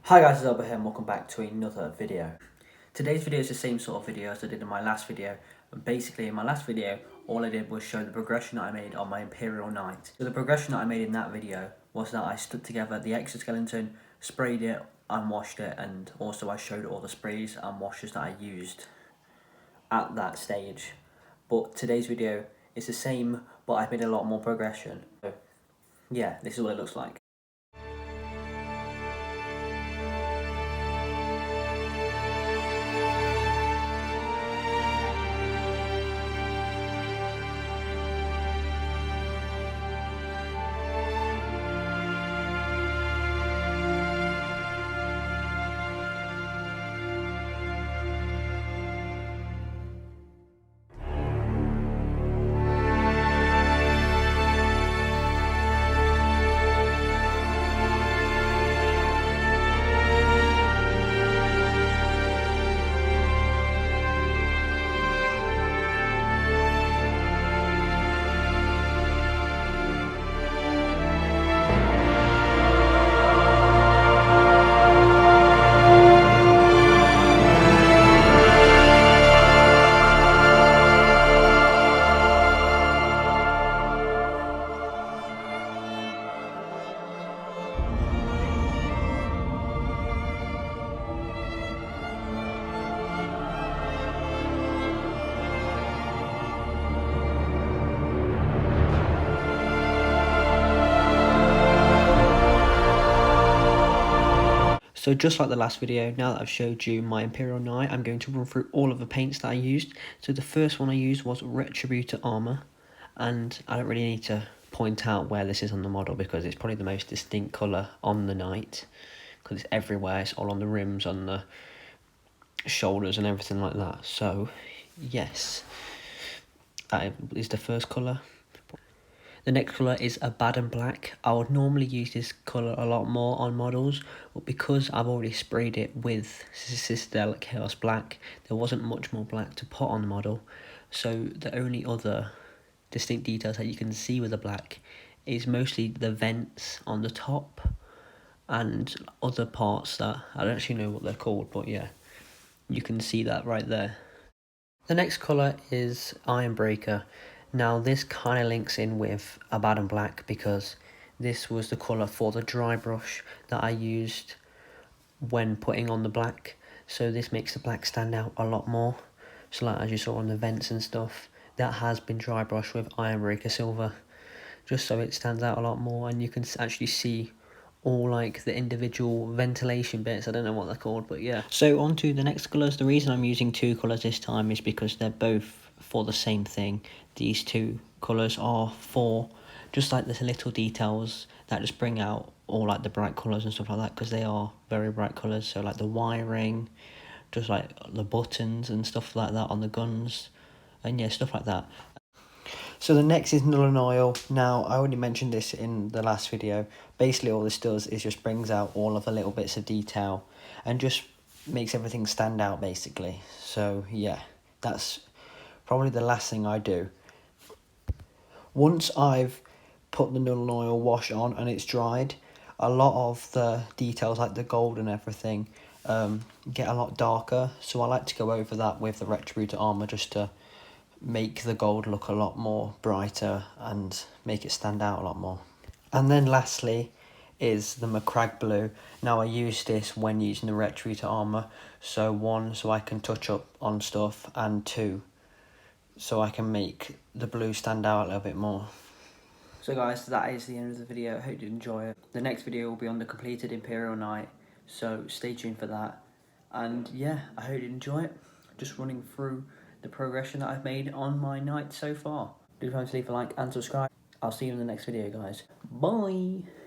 Hi guys, it's Albert here and welcome back to another video. Today's video is the same sort of video as I did in my last video. Basically, in my last video, all I did was show the progression that I made on my Imperial Knight. So the progression that I made in that video was that I stood together the exoskeleton, sprayed it and washed it, and also I showed all the sprays and washes that I used at that stage. But today's video is the same, but I've made a lot more progression. So yeah, this is what it looks like. So just like the last video, now that I've showed you my Imperial Knight, I'm going to run through all of the paints that I used. So the first one I used was Retributor Armour, and I don't really need to point out where this is on the model because it's probably the most distinct colour on the Knight, because it's everywhere, it's all on the rims, on the shoulders and everything like that. So yes, that is the first colour. The next colour is Abaddon Black. I would normally use this colour a lot more on models, but because I've already sprayed it with Citadel Chaos Black, there wasn't much more black to put on the model. So the only other distinct details that you can see with the black is mostly the vents on the top and other parts that I don't actually know what they're called, but yeah, you can see that right there. The next colour is Ironbreaker. Now this kind of links in with Abaddon Black because this was the colour for the dry brush that I used when putting on the black. So this makes the black stand out a lot more. So like as you saw on the vents and stuff, that has been dry brushed with Ironbreaker Silver, just so it stands out a lot more and you can actually see all like the individual ventilation bits. I don't know what they're called, but yeah. So on to the next colours. The reason I'm using two colours this time is because they're both for the same thing. These two colours are for just like the little details that just bring out all like the bright colours and stuff like that, because they are very bright colours. So like the wiring, just like the buttons and stuff like that on the guns, and yeah, stuff like that. So the next is Nolan Oil. Now, I already mentioned this in the last video. Basically, all this does is just brings out all of the little bits of detail and just makes everything stand out, basically. So, yeah, that's probably the last thing I do. Once I've put the Nolan Oil wash on and it's dried, a lot of the details, like the gold and everything, get a lot darker. So I like to go over that with the Retributor Armour just to make the gold look a lot more brighter and make it stand out a lot more. And then lastly is the McCrag Blue. Now I use this when using the Retributor Armour, so one, so I can touch up on stuff, and two, so I can make the blue stand out a little bit more. So guys, that is the end of the video. I hope you enjoy it. The next video will be on the completed Imperial Knight, so stay tuned for that. And yeah, I hope you enjoy it. Just running through the progression that I've made on my Knight so far. Do remember to leave a like and subscribe. I'll see you in the next video, guys. Bye!